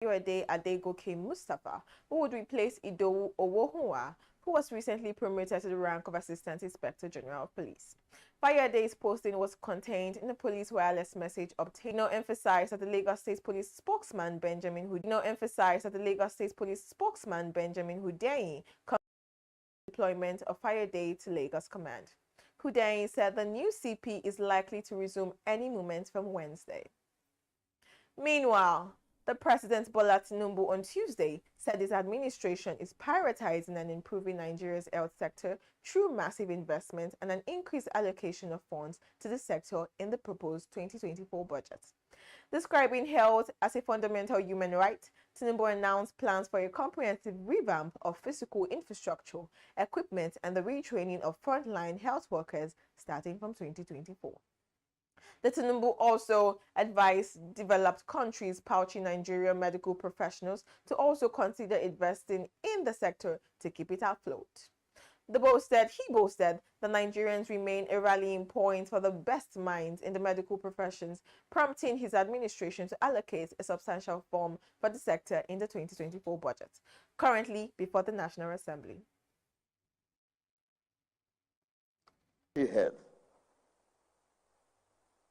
Fayode Adegoke Mustafa, who would replace Idowu Owohunwa, who was recently promoted to the rank of Assistant Inspector General of Police. Fayode's posting was contained in the police wireless message obtained. No emphasized that the Lagos State Police spokesman Benjamin Hundeyin deployment of Fayode to Lagos Command. Hundeyin said the new CP is likely to resume any moment from Wednesday. Meanwhile, the President Bola Tinubu on Tuesday said his administration is prioritizing and improving Nigeria's health sector through massive investment and an increased allocation of funds to the sector in the proposed 2024 budget. Describing health as a fundamental human right, Tinubu announced plans for a comprehensive revamp of physical infrastructure, equipment, and the retraining of frontline health workers starting from 2024. The Tinubu also advised developed countries pouching Nigerian medical professionals to also consider investing in the sector to keep it afloat. He boasted that Nigerians remain a rallying point for the best minds in the medical professions, prompting his administration to allocate a substantial sum for the sector in the 2024 budget, currently before the National Assembly. Health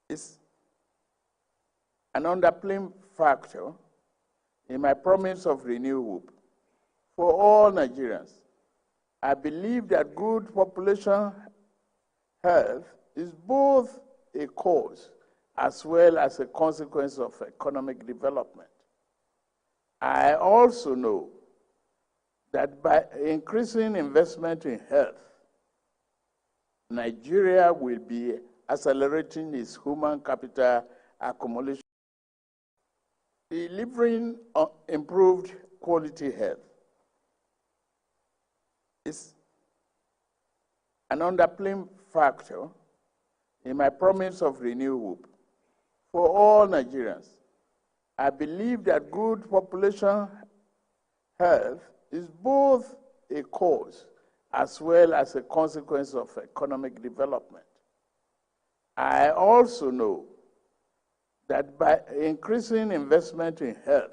is an underplaying factor in my promise of renewed hope for all Nigerians. I believe that good population health is both a cause as well as a consequence of economic development. I also know that by increasing investment in health, Nigeria will be accelerating its human capital accumulation, delivering improved quality health. Is an underplaying factor in my promise of renewed hope for all Nigerians. I believe that good population health is both a cause as well as a consequence of economic development. I also know that by increasing investment in health,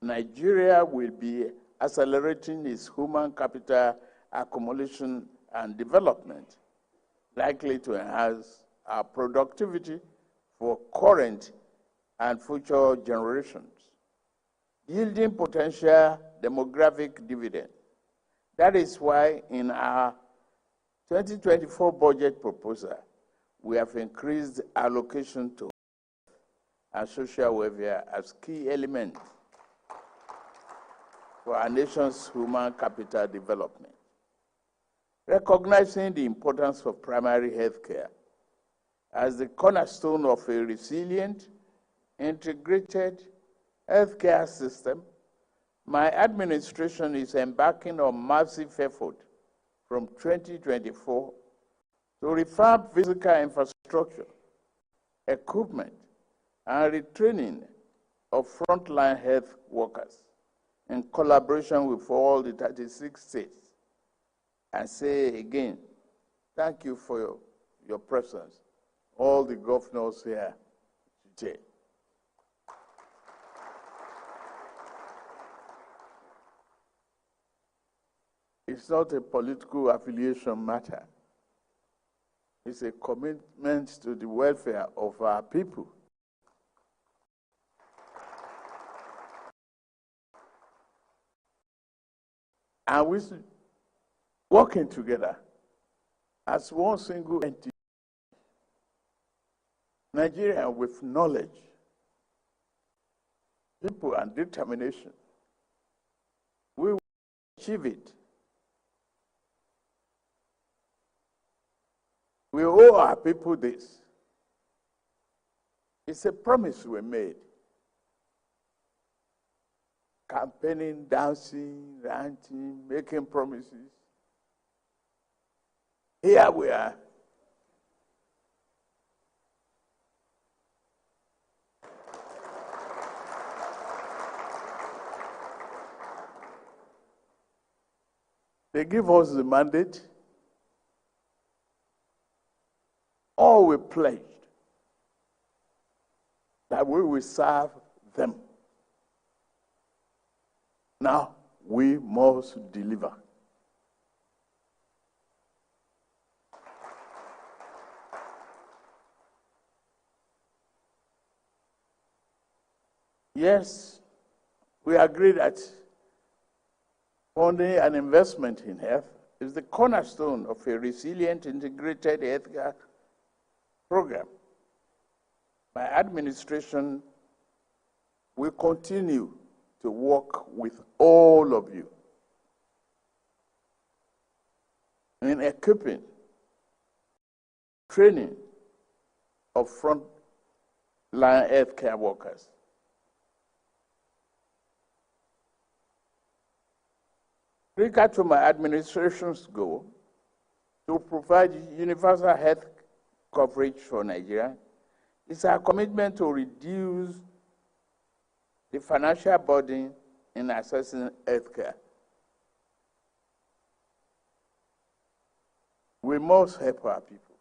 Nigeria will be accelerating its human capital accumulation and development, likely to enhance our productivity for current and future generations, yielding potential demographic dividend. That is why in our 2024 budget proposal, we have increased allocation to and social welfare as key elements for our nation's human capital development. Recognizing the importance of primary health care as the cornerstone of a resilient, integrated healthcare system, my administration is embarking on massive effort from 2024 to reform physical infrastructure, equipment, and retraining of frontline health workers in collaboration with all the 36 states. I say again, thank you for your presence, all the governors here today. It's not a political affiliation matter. It's a commitment to the welfare of our people. And we should working together as one single entity. Nigeria with knowledge, people, and determination. We will achieve it. We owe our people this. It's a promise we made. Campaigning, dancing, ranting, making promises. Here we are. They give us the mandate. We pledged that we will serve them Now we must deliver. Yes, we agree that funding and investment in health is the cornerstone of a resilient, integrated healthcare program. My administration will continue to work with all of you in equipping, training of frontline healthcare workers. Critical to my administration's goal to provide universal health coverage for Nigeria is our commitment to reduce the financial burden in accessing healthcare. We must help our people.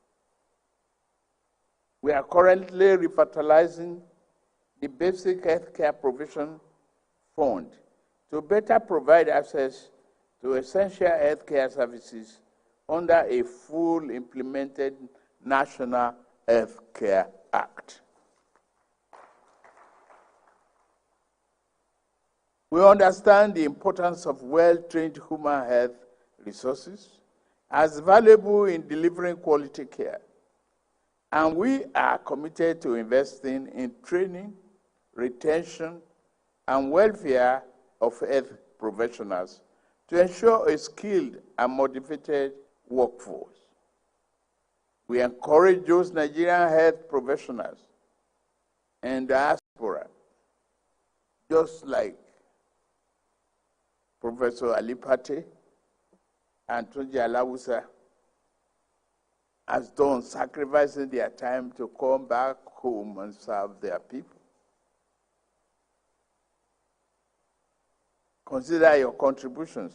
We are currently revitalizing the basic healthcare provision fund to better provide access to essential healthcare services under a full implemented National Healthcare Act. We understand the importance of well-trained human health resources as valuable in delivering quality care, and we are committed to investing in training, retention, and welfare of health professionals to ensure a skilled and motivated workforce. We encourage those Nigerian health professionals and diaspora, just like Professor Ali Pate and Tunji Alawusa has done, sacrificing their time to come back home and serve their people. Consider your contributions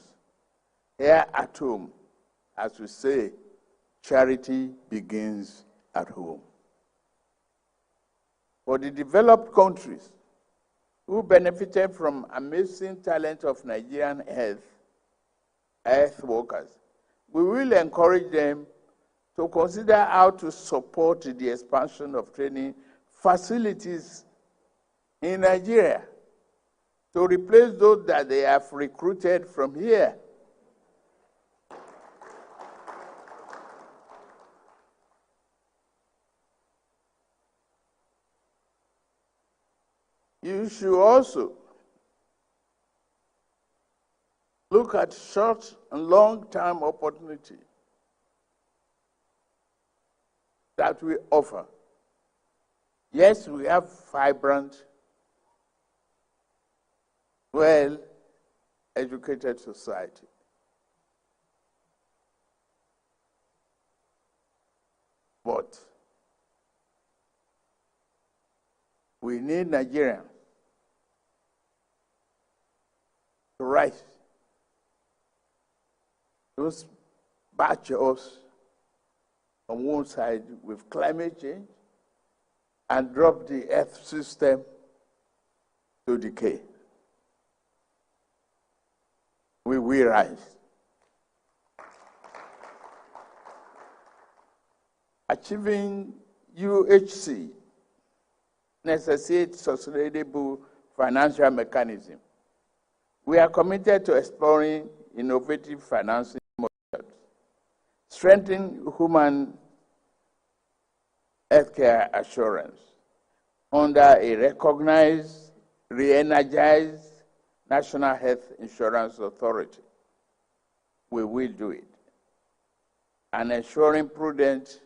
here at home. As we say, charity begins at home. For the developed countries who benefited from amazing talent of Nigerian health workers, we will encourage them to consider how to support the expansion of training facilities in Nigeria to replace those that they have recruited from here. You should also look at short and long-term opportunity that we offer. Yes, we have vibrant, well-educated society. But we need Nigerians to rise. Those batch us on one side with climate change and drop the earth system to decay. We will rise. Achieving UHC necessitates sustainable financial mechanism. We are committed to exploring innovative financing models, strengthening human healthcare assurance under a recognized, re-energized National Health Insurance Authority. We will do it. And ensuring prudent,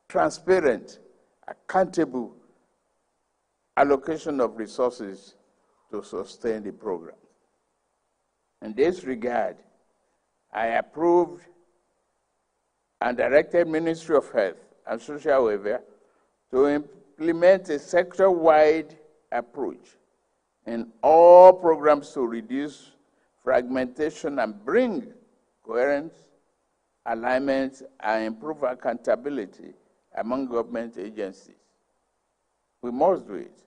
transparent, accountable allocation of resources to sustain the program. In this regard, I approved and directed Ministry of Health and Social Welfare to implement a sector-wide approach in all programs to reduce fragmentation and bring coherence, alignment, and improve accountability among government agencies. We must do it.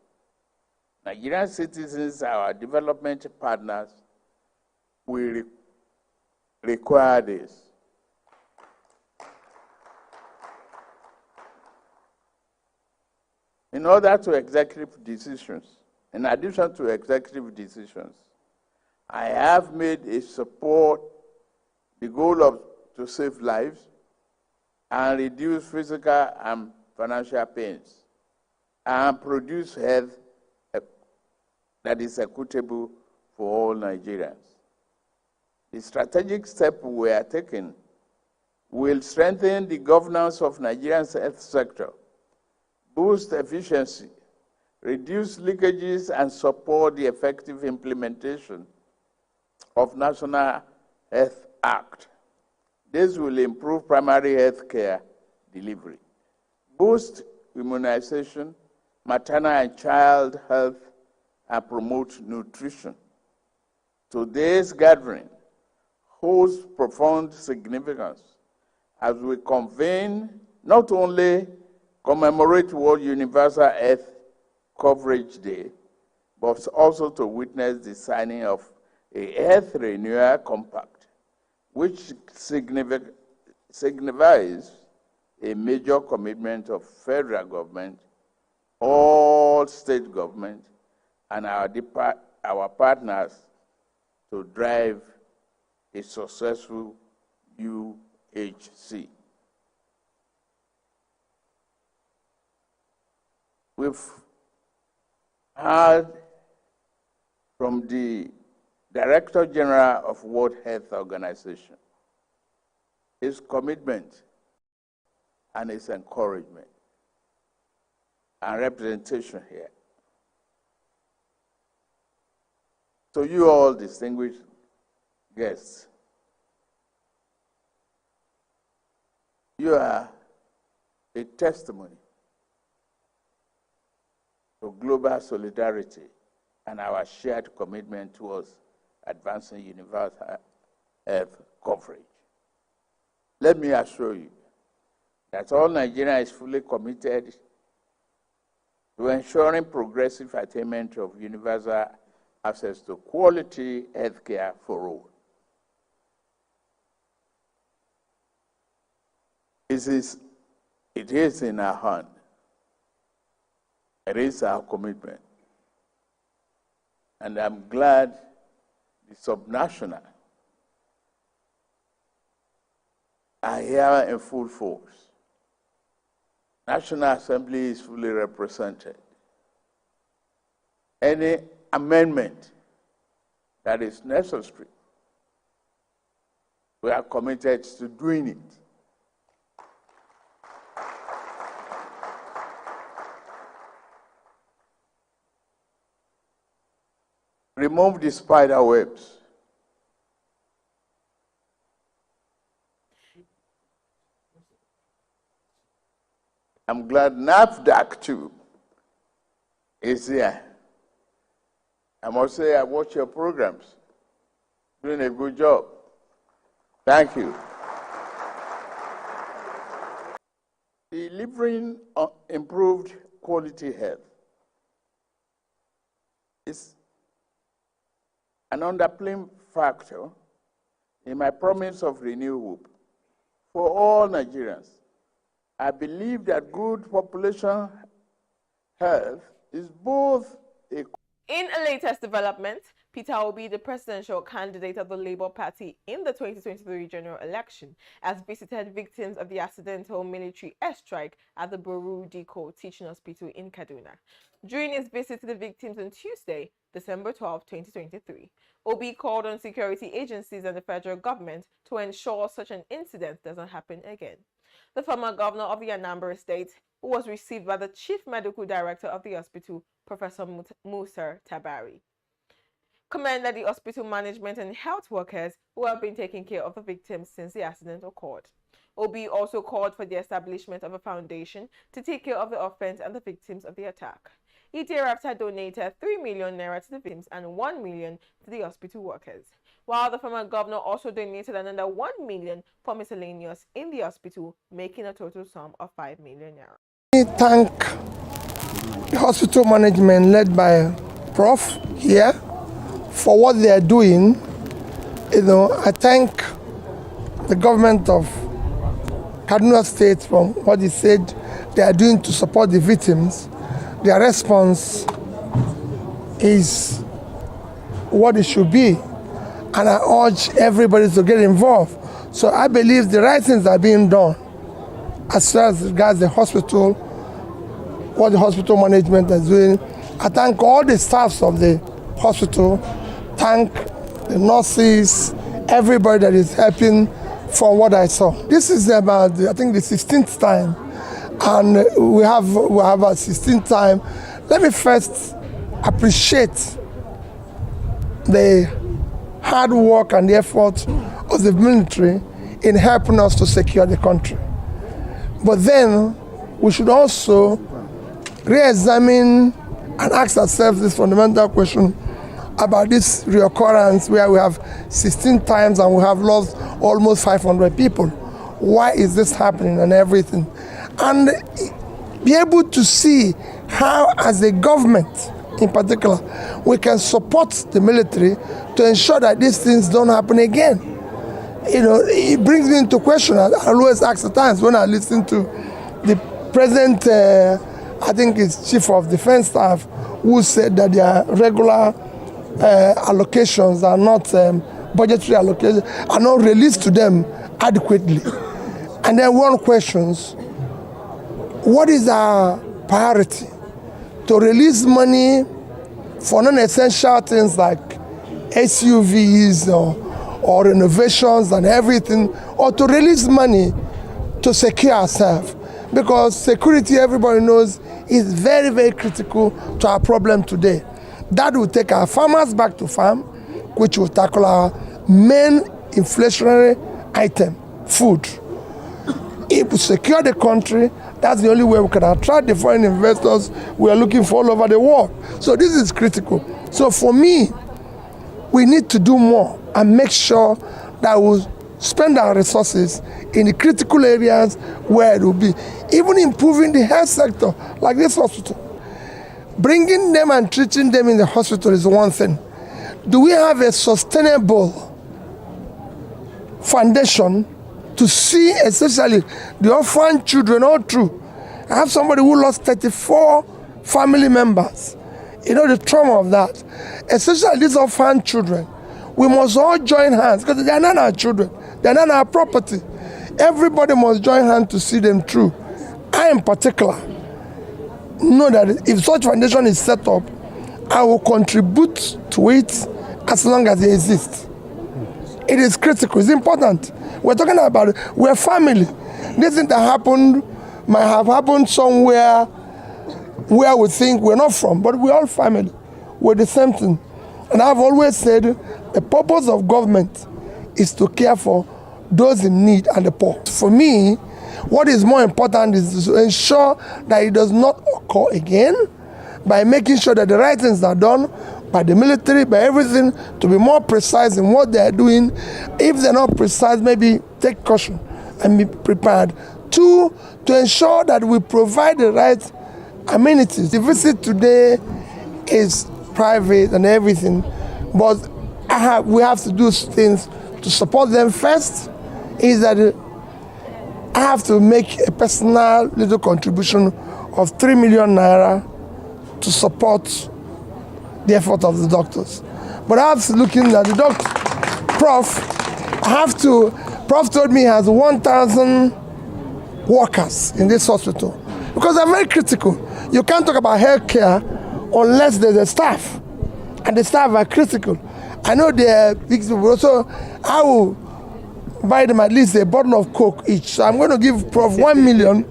Nigerian citizens are our development partners, we require this. In order to executive decisions, in addition to executive decisions, I have made a support the goal of to save lives and reduce physical and financial pains and produce health that is equitable for all Nigerians. The strategic step we are taking will strengthen the governance of Nigeria's health sector, boost efficiency, reduce leakages, and support the effective implementation of National Health Act. This will improve primary health care delivery, boost immunization, maternal and child health, and promote nutrition. Today's gathering holds profound significance as we convene not only commemorate World Universal Health Coverage Day, but also to witness the signing of a Health Renewal Compact, which signifies a major commitment of federal government, all state government, and our partners to drive a successful UHC. We've heard from the Director General of World Health Organization his commitment and his encouragement and representation here. So you all distinguished guests, you are a testimony to global solidarity and our shared commitment towards advancing universal health coverage. Let me assure you that all Nigeria is fully committed to ensuring progressive attainment of universal access to quality health care for all. It is in our hand. It is our commitment. And I'm glad the subnational are here in full force. National Assembly is fully represented. Any amendment that is necessary, we are committed to doing it. Remove the spider webs. I'm glad NAFDAC too is here. I must say I watch your programs. Doing a good job. Thank you. Delivering improved quality health is an underplaying factor in my promise of renewed hope for all Nigerians. I believe that good population health is both a... In a latest development, Peter Obi, the presidential candidate of the Labour Party in the 2023 general election, has visited victims of the accidental military airstrike at the Boru Diko Teaching Hospital in Kaduna. During his visit to the victims on Tuesday, December 12, 2023, Obi called on security agencies and the federal government to ensure such an incident doesn't happen again. The former governor of the Anambra State, who was received by the chief medical director of the hospital, Professor Musa Tabari, commended the hospital management and health workers who have been taking care of the victims since the accident occurred. Obi also called for the establishment of a foundation to take care of the offense and the victims of the attack. He thereafter donated 3 million naira to the victims and 1 million to the hospital workers, while the former governor also donated another 1 million for miscellaneous in the hospital, making a total sum of 5 million naira. I thank the hospital management led by Prof here for what they are doing I thank the government of Kaduna State from what he said they are doing to support the victims. Their response is what it should be. And I urge everybody to get involved. So I believe the right things are being done as far as regards the hospital, what the hospital management is doing. I thank all the staffs of the hospital, thank the nurses, everybody that is helping for what I saw. This is about, I think, the 16th time, and we have a 16th time. Let me first appreciate the hard work and the effort of the military in helping us to secure the country. But then we should also re-examine and ask ourselves this fundamental question about this reoccurrence where we have 16 times and we have lost almost 500 people. Why is this happening and everything? And be able to see how, as a government in particular, we can support the military to ensure that these things don't happen again. It brings me into question. I always ask at times when I listen to the present, I think it's Chief of Defense Staff, who said that their regular allocations are not, budgetary allocations, are not released to them adequately. And then one questions, what is our priority? To release money for non-essential things like SUVs or renovations and everything, or to release money to secure ourselves? Because security, everybody knows, is very, very critical to our problem today. That will take our farmers back to farm, which will tackle our main inflationary item, food. If we secure the country, that's the only way we can attract the foreign investors we are looking for all over the world. So this is critical. So for me, we need to do more and make sure that we spend our resources in the critical areas where it will be. Even improving the health sector, like this hospital. Bringing them and treating them in the hospital is one thing. Do we have a sustainable foundation to see, especially the orphan children, all through? I have somebody who lost 34 family members. The trauma of that. Especially these orphan children. We must all join hands, because they are not our children. They are not our property. Everybody must join hands to see them through. I, in particular, know that if such foundation is set up, I will contribute to it as long as it exists. It is critical, it's important. We're talking about, we're family. This thing that happened might have happened somewhere where we think we're not from, but we're all family. We're the same thing. And I've always said the purpose of government is to care for those in need and the poor. For me, what is more important is to ensure that it does not occur again by making sure that the right things are done by the military, by everything, to be more precise in what they are doing. If they're not precise, maybe take caution and be prepared. Two, to ensure that we provide the right amenities. The visit today is private and everything, but we have to do things to support them. First is that I have to make a personal little contribution of 3 million naira to support the effort of the doctors. But I have to look in at the doctor. Prof told me he has 1,000 workers in this hospital, because they're very critical. You can't talk about healthcare unless there's a staff, and the staff are critical. I know they're big people, so I will buy them at least a bottle of Coke each. So I'm going to give Prof 1 million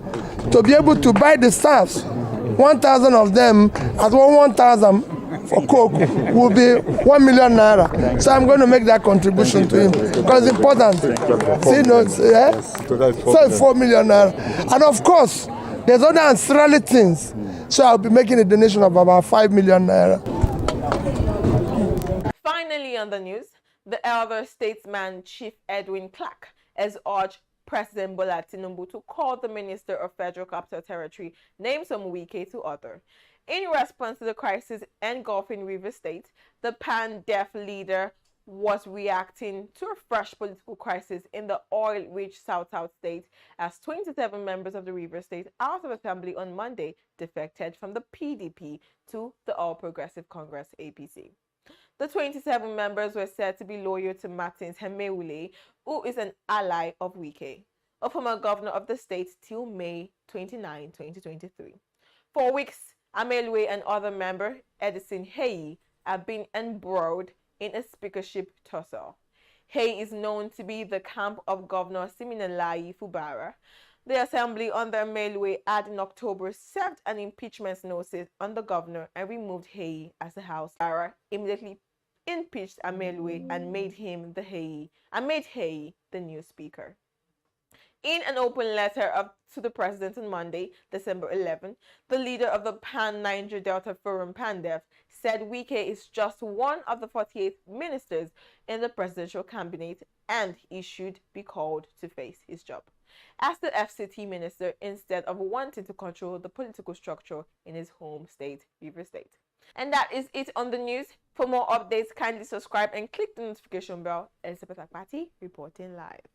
to be able to buy the staffs. 1,000 of them, as well 1,000 for Coke will be 1 million naira. So I'm going to make that contribution to him, because it's important. So it's 4 million naira. And of course, there's other ancillary things. So I'll be making a donation of about 5 million naira. Finally on the news, the elder statesman Chief Edwin Clark has urged President Bola Tinubu to call the Minister of Federal Capital Territory, Nyesom Wike, to order. In response to the crisis engulfing Rivers State, the pan-deaf leader was reacting to a fresh political crisis in the oil-rich South state as 27 members of the Rivers State House of Assembly on Monday defected from the PDP to the All Progressive Congress (APC). The 27 members were said to be loyal to Martins Hemeule, who is an ally of Wike, a former governor of the state till May 29, 2023. For weeks, Amelwe and other member Edison Hey have been embroiled in a speakership tussle. Hey is known to be the camp of Governor Siminalayi Fubara. The assembly under Amelwe had in October served an impeachment notice on the governor and removed Hey as the House. Fubara immediately impeached Amelwe and made Hey the new speaker. In an open letter to the president on Monday, December 11, the leader of the Pan-Niger Delta Forum, PANDEF, said Wike is just one of the 48 ministers in the presidential cabinet and he should be called to face his job as the FCT minister instead of wanting to control the political structure in his home state, Rivers State. And that is it on the news. For more updates, kindly subscribe and click the notification bell. Elizabeth Akpati reporting live.